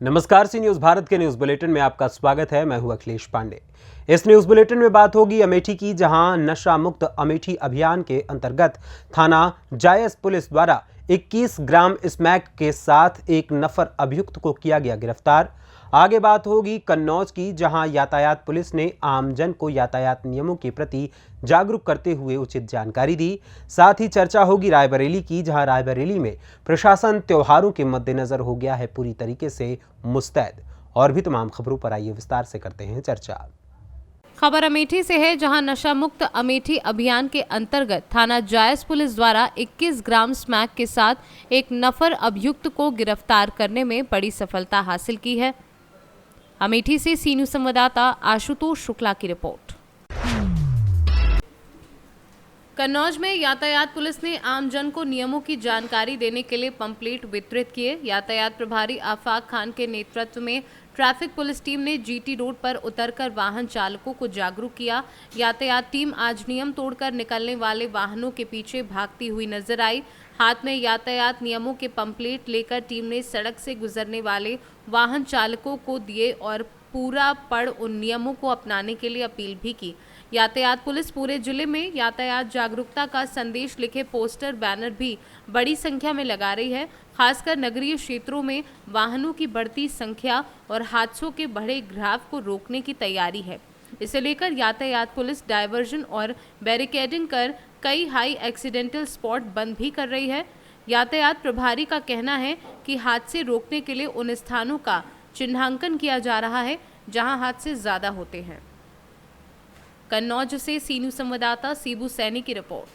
नमस्कार, सी न्यूज भारत के news bulletin में आपका स्वागत है। मैं हूं अखिलेश पांडे। इस न्यूज बुलेटिन में बात होगी अमेठी की, जहां नशा मुक्त अमेठी अभियान के अंतर्गत थाना जायस पुलिस द्वारा 21 ग्राम स्मैक के साथ एक नफर अभियुक्त को किया गया गिरफ्तार। आगे बात होगी कन्नौज की, जहां यातायात पुलिस ने आमजन को यातायात नियमों के प्रति जागरूक करते हुए उचित जानकारी दी। साथ ही चर्चा होगी रायबरेली की, जहां रायबरेली में प्रशासन त्योहारों के मद्देनजर हो गया है पूरी तरीके से मुस्तैद। और भी तमाम खबरों पर आइए विस्तार से करते हैं चर्चा। खबर अमेठी से है, जहां नशा मुक्त अमेठी अभियान के अंतर्गत थाना जायस पुलिस द्वारा 21 ग्राम स्मैक के साथ एक नफर अभियुक्त को गिरफ्तार करने में बड़ी सफलता हासिल की है। अमेठी से सी न्यूज संवाददाता आशुतोष शुक्ला की रिपोर्ट। कन्नौज में यातायात पुलिस ने आमजन को नियमों की जानकारी देने के लिए पंपलेट वितरित किए। यातायात प्रभारी आफाक खान के नेतृत्व में ट्रैफिक पुलिस टीम ने जीटी रोड पर उतरकर वाहन चालकों को जागरूक किया। यातायात टीम आज नियम तोड़कर निकलने वाले वाहनों के पीछे भागती हुई नजर आई। हाथ में यातायात नियमों के पंपलेट लेकर टीम ने सड़क से गुजरने वाले वाहन चालकों को दिए और पूरा पढ़ उन नियमों को अपनाने के लिए अपील भी की। यातायात पुलिस पूरे जिले में यातायात जागरूकता का संदेश लिखे पोस्टर बैनर भी बड़ी संख्या में लगा रही है। खासकर नगरीय क्षेत्रों में वाहनों की बढ़ती संख्या और हादसों के बढ़े ग्राफ को रोकने की तैयारी है। इसे लेकर यातायात पुलिस डायवर्जन और बैरिकेडिंग कर कई हाई एक्सीडेंटल स्पॉट बंद भी कर रही है। यातायात प्रभारी का कहना है कि हादसे रोकने के लिए उन स्थानों का चिन्हांकन किया जा रहा है जहां हादसे ज्यादा होते हैं। कन्नौज से सी न्यूज संवाददाता सीबू सैनी की रिपोर्ट।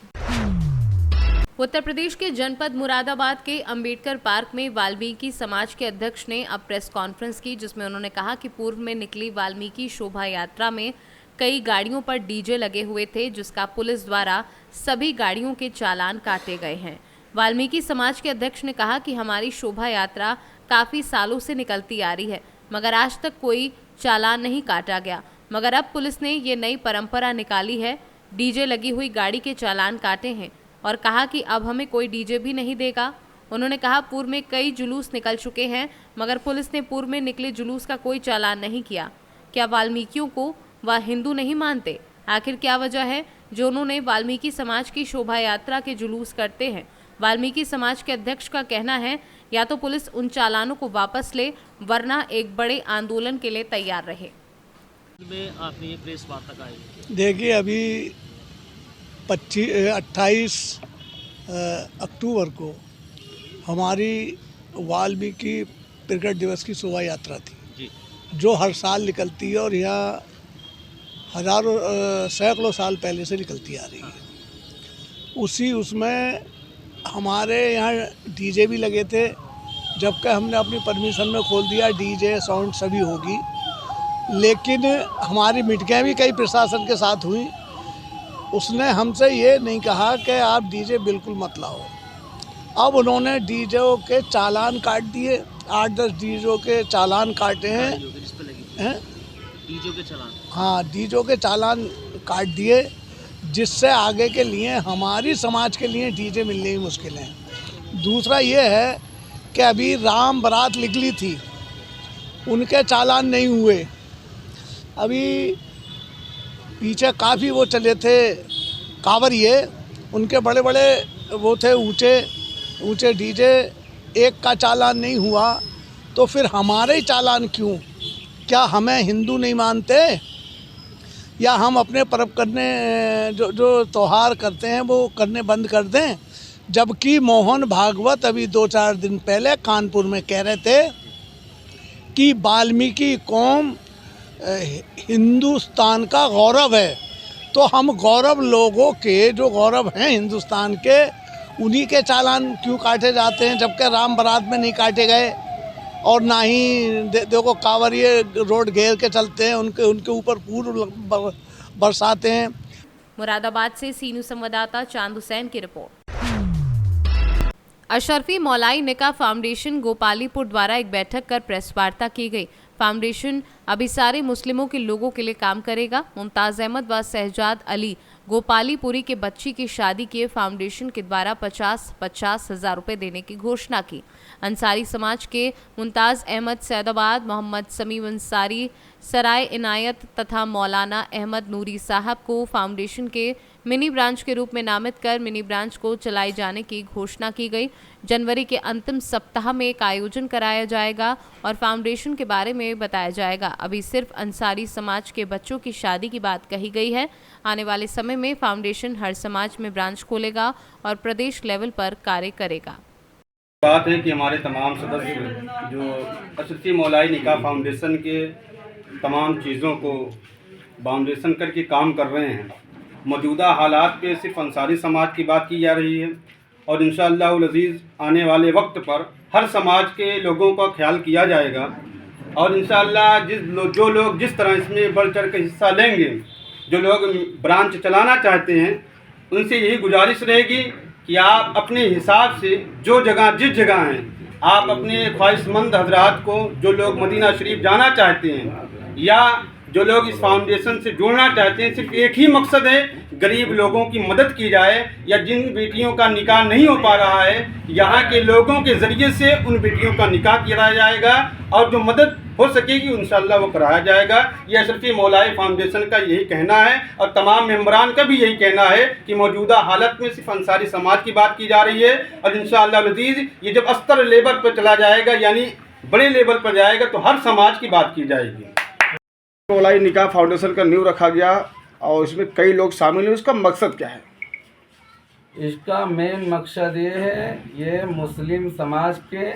उत्तर प्रदेश के जनपद मुरादाबाद के अंबेडकर पार्क में वाल्मीकि समाज के अध्यक्ष ने अब प्रेस कॉन्फ्रेंस की, जिसमें उन्होंने कहा कि पूर्व में निकली वाल्मीकि शोभा यात्रा में कई गाड़ियों पर डीजे लगे हुए थे, जिसका पुलिस द्वारा सभी गाड़ियों के चालान काटे गए हैं। वाल्मीकि समाज के अध्यक्ष ने कहा कि हमारी शोभा यात्रा काफी सालों से निकलती आ रही है, मगर आज तक कोई चालान नहीं काटा गया, मगर अब पुलिस ने ये नई परंपरा निकाली है, डीजे लगी हुई गाड़ी के चालान काटे हैं और कहा कि अब हमें कोई डीजे भी नहीं देगा। उन्होंने कहा पूर्व में कई जुलूस निकल चुके हैं, मगर पुलिस ने पूर्व में निकले जुलूस का कोई चालान नहीं किया। क्या वाल्मीकियों को वह हिंदू नहीं मानते? आखिर क्या वजह है जो उन्होंने वाल्मीकि समाज की शोभा यात्रा के जुलूस करते हैं? वाल्मीकि समाज के अध्यक्ष का कहना है या तो पुलिस उन चालानों को वापस ले, वरना एक बड़े आंदोलन के लिए तैयार रहे। में आपने ये प्रेस वार्ता का है। देखिए, अभी 28 अक्टूबर को हमारी वाल्मीकि प्रकट दिवस की शोभा यात्रा थी जी, जो हर साल निकलती है और यहाँ हजारों सैकड़ों साल पहले से निकलती आ रही है। उसमें हमारे यहाँ डीजे भी लगे थे, जबकि हमने अपनी परमिशन में खोल दिया डीजे साउंड सभी होगी, लेकिन हमारी मीटिंगें भी कई प्रशासन के साथ हुई। उसने हमसे ये नहीं कहा कि आप डीजे बिल्कुल मत लाओ। अब उन्होंने डीजे के चालान काट दिए, 8-10 डीजे के चालान काटे हैं। डीजे के चालान? हाँ, डीजे के चालान काट दिए, जिससे आगे के लिए हमारी समाज के लिए डीजे मिलने ही मुश्किल है। दूसरा ये है कि अभी राम बारात निकली थी, उनके चालान नहीं हुए। अभी पीछे काफ़ी वो चले थे कांवरिये, उनके बड़े बड़े वो थे ऊंचे डीजे, एक का चालान नहीं हुआ, तो फिर हमारे ही चालान क्यों? क्या हमें हिंदू नहीं मानते, या हम अपने पर्व करने जो त्यौहार करते हैं वो करने बंद कर दें? जबकि मोहन भागवत अभी 2-4 दिन पहले कानपुर में कह रहे थे कि वाल्मीकि कौम हिंदुस्तान का गौरव है। तो हम गौरव लोगों के जो गौरव हैं हिंदुस्तान के, उन्हीं के चालान क्यों काटे जाते हैं, जबकि राम बारात में नहीं काटे गए? और ना ही देखो कांवरिये रोड घेर के चलते हैं, उनके ऊपर फूल बरसाते हैं। मुरादाबाद से सी न्यूज संवाददाता चांद हुसैन की रिपोर्ट। अशरफी मौलाई निका फाउंडेशन गोपालीपुर द्वारा एक बैठक कर प्रेस वार्ता की गई। फाउंडेशन अभी सारे मुस्लिमों के लोगों के लिए काम करेगा। मुमताज अहमद व शहजाद अली गोपालीपुरी के बच्ची की शादी के फाउंडेशन के द्वारा 50-50 हजार रुपए देने की घोषणा की। अंसारी समाज के मुमताज अहमद सैदाबाद, मोहम्मद समीम अंसारी सराय इनायत तथा मौलाना अहमद नूरी साहब को फाउंडेशन के मिनी ब्रांच के रूप में नामित कर मिनी ब्रांच को चलाए जाने की घोषणा की गई। जनवरी के अंतिम सप्ताह में एक आयोजन कराया जाएगा और फाउंडेशन के बारे में बताया जाएगा। अभी सिर्फ अंसारी समाज के बच्चों की शादी की बात कही गई है। आने वाले समय में फाउंडेशन हर समाज में ब्रांच खोलेगा और प्रदेश लेवल पर कार्य करेगा। बात है कि हमारे तमाम सदस्य जो अशरफी मौलाई निकाह फाउंडेशन के तमाम चीज़ों को फाउंडेशन करके काम कर रहे हैं। मौजूदा हालात पे सिर्फ अंसारी समाज की बात की जा रही है और इंशाअल्लाह अज़ीज़ आने वाले वक्त पर हर समाज के लोगों का ख्याल किया जाएगा और इंशाअल्लाह जो लोग जिस तरह इसमें बढ़ चढ़ कर हिस्सा लेंगे, जो लोग ब्रांच चलाना चाहते हैं, उनसे यही गुजारिश रहेगी कि आप अपने हिसाब से जो जगह जिस जगह हैं, आप अपने ख्वाहिशमंद हजरात को, जो लोग मदीना शरीफ जाना चाहते हैं या जो लोग इस फाउंडेशन से जुड़ना चाहते हैं, सिर्फ एक ही मकसद है, गरीब लोगों की मदद की जाए या जिन बेटियों का निकाह नहीं हो पा रहा है, यहाँ के लोगों के ज़रिए से उन बेटियों का निकाह किया जाएगा और जो मदद हो सकेगी इंशाअल्लाह वो कराया जाएगा। ये अशरफी मौलाई फाउंडेशन का यही कहना है और तमाम मेंबरान का भी यही कहना है कि मौजूदा हालत में सिर्फ अंसारी समाज की बात की जा रही है और इंशाअल्लाह अज़ीज़ ये जब अस्तर लेवल पर चला जाएगा, यानी बड़े लेवल पर जाएगा, तो हर समाज की बात की जाएगी। मौलाई निकाह फाउंडेशन का नींव रखा गया और इसमें कई लोग शामिल हैं। उसका मकसद क्या है? इसका मेन मकसद ये है, ये मुस्लिम समाज के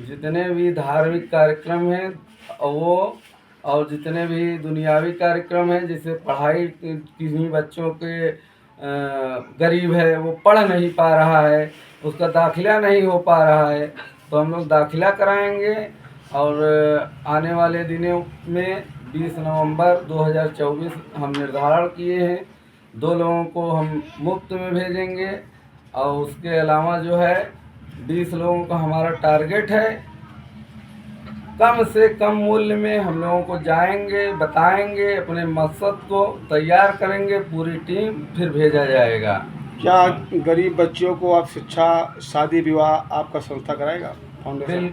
जितने भी धार्मिक कार्यक्रम हैं वो और जितने भी दुनियावी कार्यक्रम हैं, जैसे पढ़ाई किसी बच्चों के गरीब है वो पढ़ नहीं पा रहा है, उसका दाखिला नहीं हो पा रहा है, तो हम लोग दाखिला कराएंगे और आने वाले दिनों में 20 नवंबर 2024 हम निर्धारण किए हैं। 2 लोगों को हम मुफ्त में भेजेंगे और उसके अलावा जो है 20 लोगों का हमारा टारगेट है। कम से कम मूल्य में हम लोगों को जाएंगे, बताएंगे, अपने मकसद को तैयार करेंगे, पूरी टीम फिर भेजा जाएगा। क्या गरीब बच्चियों को आप शिक्षा, शादी विवाह आपका संस्था कराएगा फाउंडेशन?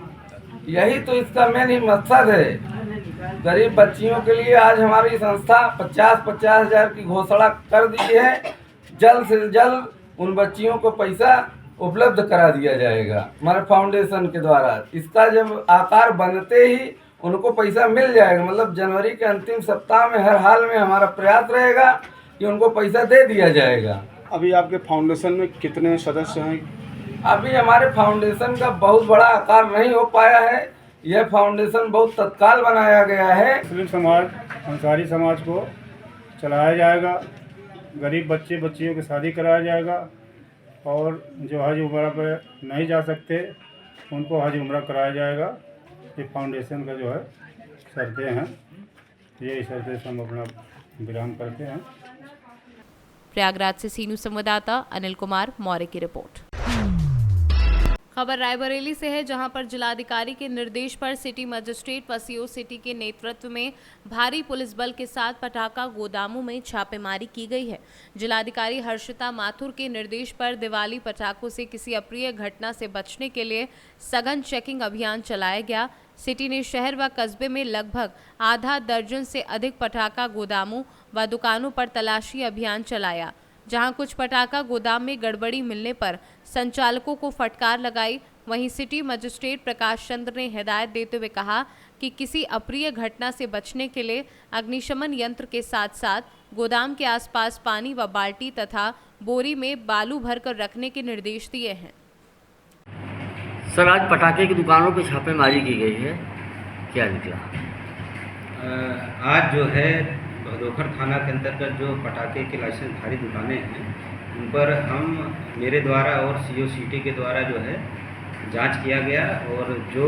यही तो इसका मेन ही मकसद है। गरीब बच्चियों के लिए आज हमारी संस्था 50-50 हज़ार की घोषणा कर दी है। जल्द से जल्द उन बच्चियों को पैसा उपलब्ध करा दिया जाएगा हमारे फाउंडेशन के द्वारा। इसका जब आकार बनते ही उनको पैसा मिल जाएगा, मतलब जनवरी के अंतिम सप्ताह में हर हाल में हमारा प्रयास रहेगा कि उनको पैसा दे दिया जाएगा। अभी आपके फाउंडेशन में कितने सदस्य हैं? अभी हमारे फाउंडेशन का बहुत बड़ा आकार नहीं हो पाया है। यह फाउंडेशन बहुत तत्काल बनाया गया है। मुस्लिम समाज, अंसारी समाज को चलाया जाएगा, गरीब बच्चे बच्चियों की शादी कराया जाएगा और जो हज उम्रा पर नहीं जा सकते उनको हज उम्रा कराया जाएगा। ये फाउंडेशन का जो है शर्तें हैं, यही शर्तें से हम अपना विराम करते हैं। प्रयागराज से सीनू संवाददाता अनिल कुमार मौर्य की रिपोर्ट। खबर रायबरेली से है, जहां पर जिलाधिकारी के निर्देश पर सिटी मजिस्ट्रेट पसियो सिटी के नेतृत्व में भारी पुलिस बल के साथ पटाखा गोदामों में छापेमारी की गई है। जिलाधिकारी हर्षिता माथुर के निर्देश पर दिवाली पटाखों से किसी अप्रिय घटना से बचने के लिए सघन चेकिंग अभियान चलाया गया। सिटी ने शहर व कस्बे में लगभग आधा दर्जन से अधिक पटाखा गोदामों व दुकानों पर तलाशी अभियान चलाया, जहां कुछ पटाखा गोदाम में गड़बड़ी मिलने पर संचालकों को फटकार लगाई। वहीं सिटी मजिस्ट्रेट प्रकाश चंद्र ने हिदायत देते हुए कहा कि किसी अप्रिय घटना से बचने के लिए अग्निशमन यंत्र के साथ साथ गोदाम के आसपास पानी व बाल्टी तथा बोरी में बालू भरकर रखने के निर्देश दिए हैं। सर, आज पटाखे की दुकानों पर छापेमारी की गई है, क्या निकला? आज जो है दोखर थाना के अंतर्गत जो पटाखे के लाइसेंसधारी दुकानें हैं उन पर मेरे द्वारा और सीओ सिटी के द्वारा जो है जांच किया गया और जो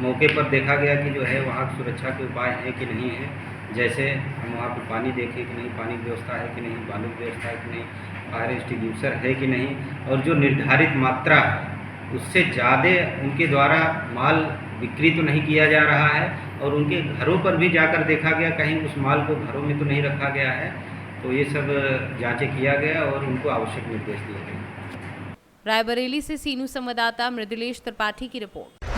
मौके पर देखा गया कि जो है वहाँ सुरक्षा के उपाय हैं कि नहीं है, जैसे हम वहाँ पर पानी देखें कि नहीं, पानी की व्यवस्था है कि नहीं, बालू की व्यवस्था है कि नहीं, फायर एक्सटिंग्विशर है कि नहीं, और जो निर्धारित मात्रा उससे ज़्यादा उनके द्वारा माल बिक्री तो नहीं किया जा रहा है और उनके घरों पर भी जाकर देखा गया कहीं उस माल को घरों में तो नहीं रखा गया है। तो ये सब जांचें किया गया और उनको आवश्यक निर्देश दिए गए। रायबरेली से सीनू संवाददाता मृदुलेश त्रिपाठी की रिपोर्ट।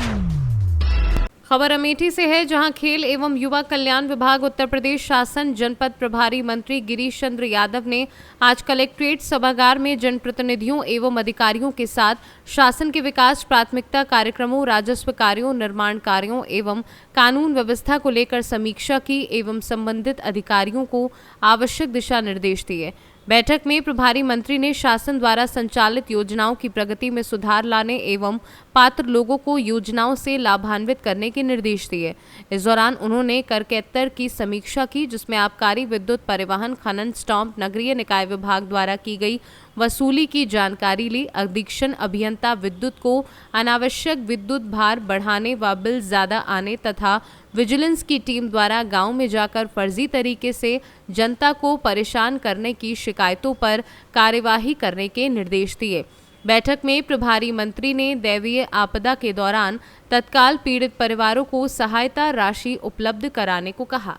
खबर अमेठी से है, जहां खेल एवं युवा कल्याण विभाग उत्तर प्रदेश शासन जनपद प्रभारी मंत्री गिरीश चंद्र यादव ने आज कलेक्ट्रेट सभागार में जनप्रतिनिधियों एवं अधिकारियों के साथ शासन के विकास प्राथमिकता कार्यक्रमों, राजस्व कार्यों, निर्माण कार्यों एवं कानून व्यवस्था को लेकर समीक्षा की एवं संबंधित अधिकारियों को आवश्यक दिशा निर्देश दिए। बैठक में प्रभारी मंत्री ने शासन द्वारा संचालित योजनाओं की प्रगति में सुधार लाने एवं पात्र लोगों को योजनाओं से लाभान्वित करने के निर्देश दिए। इस दौरान उन्होंने कर के स्तर की समीक्षा की, जिसमें आबकारी, विद्युत, परिवहन, खनन, स्टाम्प, नगरीय निकाय विभाग द्वारा की गई वसूली की जानकारी ली। अधीक्षण अभियंता विद्युत को अनावश्यक विद्युत भार बढ़ाने व बिल ज्यादा आने तथा विजिलेंस की टीम द्वारा गांव में जाकर फर्जी तरीके से जनता को परेशान करने की शिकायतों पर कार्यवाही करने के निर्देश दिए। बैठक में प्रभारी मंत्री ने दैवीय आपदा के दौरान तत्काल पीड़ित परिवारों को सहायता राशि उपलब्ध कराने को कहा।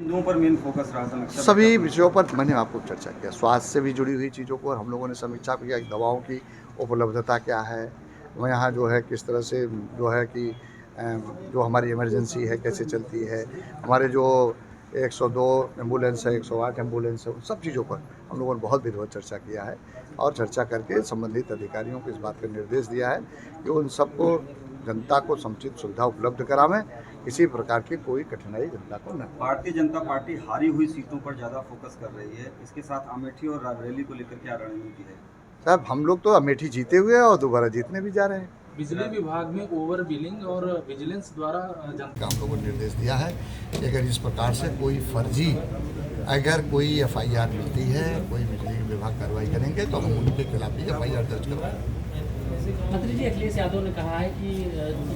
पर मेन फोकस रहा था सभी विषयों पर मैंने आपको चर्चा किया, स्वास्थ्य से भी जुड़ी हुई चीज़ों को हम लोगों ने समीक्षा किया, दवाओं की उपलब्धता क्या है, वो यहाँ जो है किस तरह से जो है कि जो हमारी इमरजेंसी है कैसे चलती है, हमारे जो 102 एम्बुलेंस है, 108 एम्बुलेंस है, उन सब चीज़ों पर हम लोगों ने बहुत विधिवत चर्चा किया है और चर्चा करके संबंधित अधिकारियों को इस बात का निर्देश दिया है कि उन सबको जनता को समुचित सुविधा उपलब्ध करावें, किसी प्रकार की कोई कठिनाई जनता को न। भारतीय जनता पार्टी हारी हुई सीटों पर ज़्यादा फोकस कर रही है, इसके साथ अमेठी और रायबरेली को लेकर क्या रणनीति है? साहब हम लोग तो अमेठी जीते हुए हैं और दोबारा जीतने भी जा रहे हैं। बिजली विभाग में ओवर बिलिंग और विजिलेंस द्वारा हम लोगों ने निर्देश दिया है कि अगर इस प्रकार से कोई फर्जी अगर कोई FIR मिलती है, कोई बिजली विभाग कार्रवाई करेंगे तो हम उनके खिलाफ भी FIR दर्ज करवाएंगे। मंत्री जी, अखिलेश यादव ने कहा है कि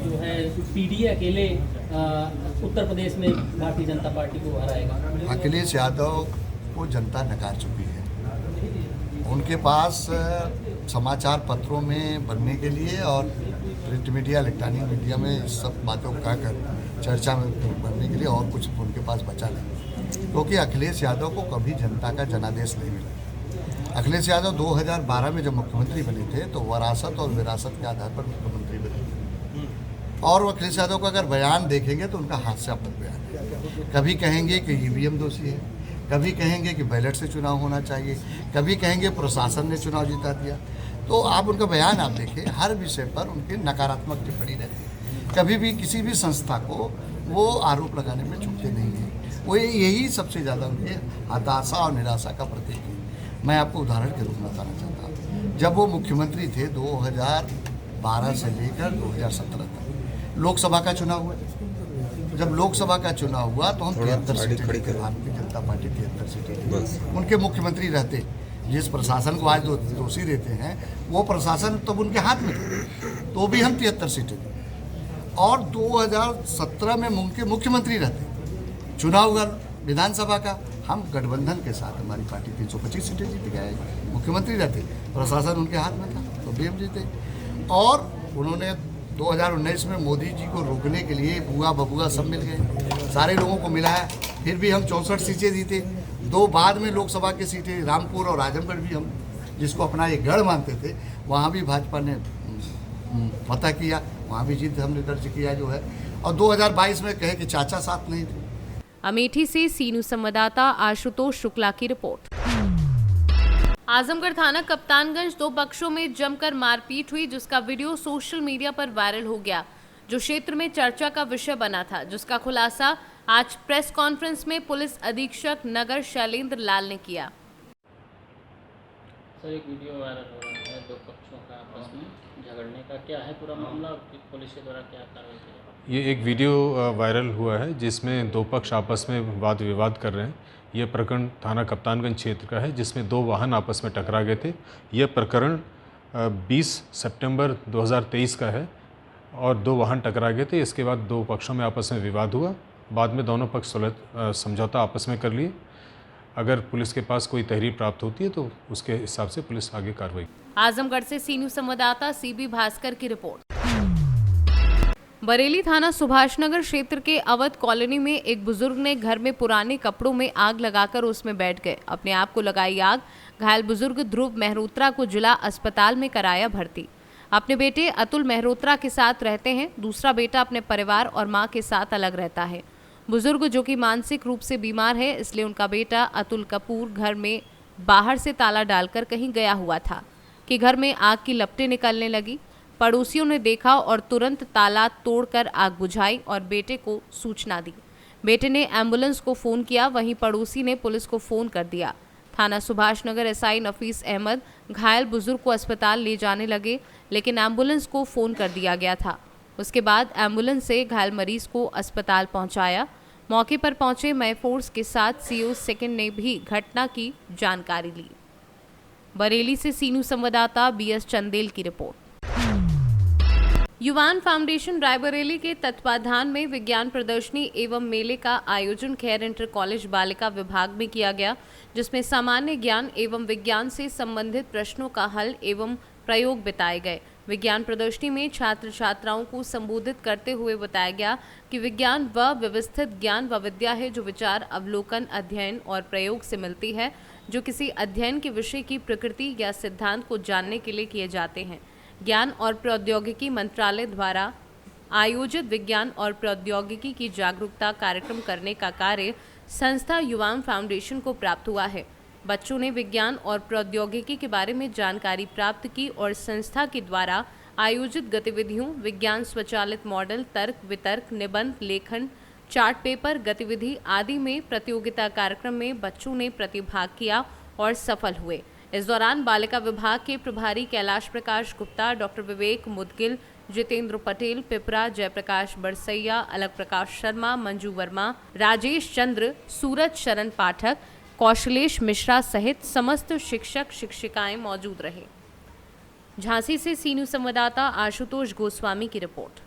जो है पीडीए अकेले उत्तर प्रदेश में भारतीय जनता पार्टी को हराएगा। अखिलेश यादव को जनता नकार चुकी है। उनके पास समाचार पत्रों में बनने के लिए और प्रिंट मीडिया, इलेक्ट्रॉनिक मीडिया में इस सब बातों को कहकर चर्चा में बनने के लिए और कुछ उनके पास बचा नहीं, क्योंकि अखिलेश यादव को कभी जनता का जनादेश नहीं मिला। अखिलेश यादव 2012 में जब मुख्यमंत्री बने थे तो वरासत और विरासत के आधार पर मुख्यमंत्री बने, और अखिलेश यादव का अगर बयान देखेंगे तो उनका हास्यास्पद बयान है। कभी कहेंगे कि EVM दोषी है, कभी कहेंगे कि बैलेट से चुनाव होना चाहिए, कभी कहेंगे प्रशासन ने चुनाव जिता दिया। तो आप उनका बयान आप देखें, हर विषय पर उनकी नकारात्मक टिप्पणी रहती है। कभी भी किसी भी संस्था को वो आरोप लगाने में चूकते नहीं हैं। वो यही सबसे ज़्यादा उनके हताशा और निराशा का प्रतीक है। मैं आपको उदाहरण के रूप में बताना चाहता हूँ, जब वो मुख्यमंत्री थे 2012 से लेकर 2017 तक लोकसभा का चुनाव हुआ। जब लोकसभा का चुनाव हुआ तो हम 73 सीटें जीते, भारतीय जनता पार्टी 73 सीटें। उनके मुख्यमंत्री रहते, जिस प्रशासन को आज दोषी रहते हैं वो प्रशासन तब उनके हाथ में थे, तो भी हम 73 सीटें थे। और 2017 में उनके मुख्यमंत्री रहते, चुनाव हुआ विधानसभा का, हम गठबंधन के साथ हमारी पार्टी 325 सीटें जीत गए। मुख्यमंत्री रहते, प्रशासन उनके हाथ में था, तो भी हम जीते। और उन्होंने 2019 में मोदी जी को रोकने के लिए बुआ बबुआ सब मिल गए, सारे लोगों को मिला है, फिर भी हम 64 सीटें जीते। 2 बाद में लोकसभा की सीटें रामपुर और आजमगढ़ भी हम जिसको अपना एक गढ़ मानते थे, वहाँ भी भाजपा ने फतह किया, वहाँ भी जीत हमने दर्ज किया जो है। और 2022 में कहे कि चाचा साथ नहीं थे। अमेठी से सीनू संवाददाता आशुतोष शुक्ला की रिपोर्ट। आजमगढ़ थाना कप्तानगंज 2 पक्षों में जमकर मारपीट हुई, जिसका वीडियो सोशल मीडिया पर वायरल हो गया, जो क्षेत्र में चर्चा का विषय बना था, जिसका खुलासा आज प्रेस कॉन्फ्रेंस में पुलिस अधीक्षक नगर शैलेंद्र लाल ने किया। सर, एक वीडियो वायरल हो रहा है 2 पक्षों का आपस में झगड़ने का, क्या है पूरा मामला, पुलिस के द्वारा क्या कार्रवाई की? ये एक वीडियो वायरल हुआ है जिसमें 2 पक्ष आपस में वाद विवाद कर रहे हैं। यह प्रकरण थाना कप्तानगंज क्षेत्र का है, जिसमें 2 वाहन आपस में टकरा गए थे। यह प्रकरण 20 सितंबर 2023 का है और 2 वाहन टकरा गए थे। इसके बाद 2 पक्षों में आपस में विवाद हुआ। बाद में दोनों पक्ष समझौता आपस में कर लिए। अगर पुलिस के पास कोई तहरीर प्राप्त होती है तो उसके हिसाब से पुलिस आगे कार्रवाई। आजमगढ़ से सीनू संवाददाता CB भास्कर की रिपोर्ट। बरेली थाना सुभाषनगर क्षेत्र के अवध कॉलोनी में एक बुजुर्ग ने घर में पुराने कपड़ों में आग लगाकर उसमें बैठ गए। अपने आप को लगाई आग। घायल बुजुर्ग ध्रुव मेहरोत्रा को जिला अस्पताल में कराया भर्ती। अपने बेटे अतुल मेहरोत्रा के साथ रहते हैं। दूसरा बेटा अपने परिवार और मां के साथ अलग रहता है। बुजुर्ग जो कि मानसिक रूप से बीमार है, इसलिए उनका बेटा अतुल कपूर घर में बाहर से ताला डालकर कहीं गया हुआ था कि घर में आग की लपटें निकलने लगी। पड़ोसियों ने देखा और तुरंत ताला तोड़कर आग बुझाई और बेटे को सूचना दी। बेटे ने एम्बुलेंस को फोन किया, वहीं पड़ोसी ने पुलिस को फोन कर दिया। थाना सुभाषनगर एसआई नफीस अहमद घायल बुजुर्ग को अस्पताल ले जाने लगे, लेकिन एम्बुलेंस को फोन कर दिया गया था। उसके बाद एम्बुलेंस से घायल मरीज को अस्पताल पहुंचाया। मौके पर पहुंचे मय फोर्स के साथ सीओ सेकंड ने भी घटना की जानकारी ली। बरेली से सीनू संवाददाता बीएस चंदेल की रिपोर्ट। युवान फाउंडेशन रायबरेली के तत्वाधान में विज्ञान प्रदर्शनी एवं मेले का आयोजन खैर इंटर कॉलेज बालिका विभाग में किया गया, जिसमें सामान्य ज्ञान एवं विज्ञान से संबंधित प्रश्नों का हल एवं प्रयोग बताए गए। विज्ञान प्रदर्शनी में छात्र छात्राओं को संबोधित करते हुए बताया गया कि विज्ञान वह व्यवस्थित ज्ञान व विद्या है जो विचार, अवलोकन, अध्ययन और प्रयोग से मिलती है, जो किसी अध्ययन के विषय की प्रकृति या सिद्धांत को जानने के लिए किए जाते हैं। ज्ञान और प्रौद्योगिकी मंत्रालय द्वारा आयोजित विज्ञान और प्रौद्योगिकी की जागरूकता कार्यक्रम करने का कार्य संस्था युवान फाउंडेशन को प्राप्त हुआ है। बच्चों ने विज्ञान और प्रौद्योगिकी के बारे में जानकारी प्राप्त की और संस्था के द्वारा आयोजित गतिविधियों, विज्ञान स्वचालित मॉडल, तर्क वितर्क, निबंध लेखन, चार्ट पेपर गतिविधि आदि में प्रतियोगिता कार्यक्रम में बच्चों ने प्रतिभाग किया और सफल हुए। इस दौरान बालिका विभाग के प्रभारी कैलाश प्रकाश गुप्ता, डॉक्टर विवेक मुदगिल, जितेंद्र पटेल पिपरा, जयप्रकाश बरसैया, अलग प्रकाश शर्मा, मंजू वर्मा, राजेश चंद्र, सूरज शरण पाठक, कौशलेश मिश्रा सहित समस्त शिक्षक शिक्षिकाएं मौजूद रहे। झांसी से सीनू संवाददाता आशुतोष गोस्वामी की रिपोर्ट।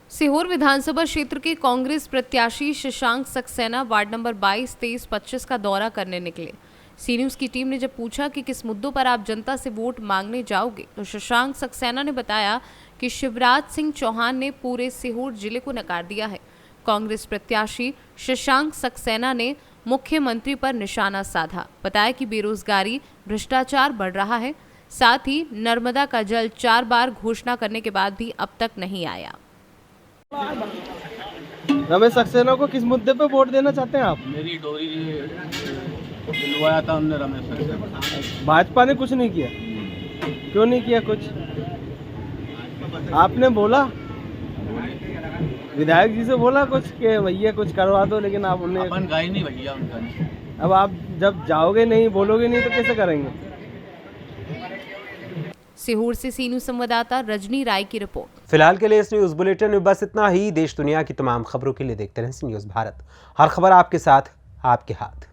सीहोर विधानसभा क्षेत्र के कांग्रेस प्रत्याशी शशांक सक्सेना वार्ड नंबर 22, 23, 25 का दौरा करने निकले। सी न्यूज़ की टीम ने जब पूछा कि किस मुद्दों पर आप जनता से वोट मांगने जाओगे, तो शशांक सक्सेना ने बताया कि शिवराज सिंह चौहान ने पूरे सीहोर जिले को नकार दिया है। कांग्रेस प्रत्याशी शशांक सक्सेना ने मुख्यमंत्री पर निशाना साधा। बताया कि बेरोजगारी, भ्रष्टाचार बढ़ रहा है, साथ ही नर्मदा का जल 4 बार घोषणा करने के बाद भी अब तक नहीं आया। रमेश सक्सेना को किस मुद्दे पे वोट देना चाहते हैं आप? मेरी डोरी दिलवाया था हमने रमेश सक्सेना। भाजपा ने कुछ नहीं किया? क्यों नहीं किया कुछ? आपने बोला, विधायक जी से बोला कुछ कि भैया कुछ करवा दो, लेकिन आप उन्हें अपन गाय नहीं भैया उनका। अब आप जब जाओगे नहीं, बोलोगे नहीं तो कैसे करेंगे? सीहोर से सीनू संवाददाता रजनी राय की रिपोर्ट। फिलहाल के लिए इस न्यूज बुलेटिन में बस इतना ही। देश दुनिया की तमाम खबरों के लिए देखते रहें न्यूज भारत। हर खबर आपके साथ, आपके हाथ।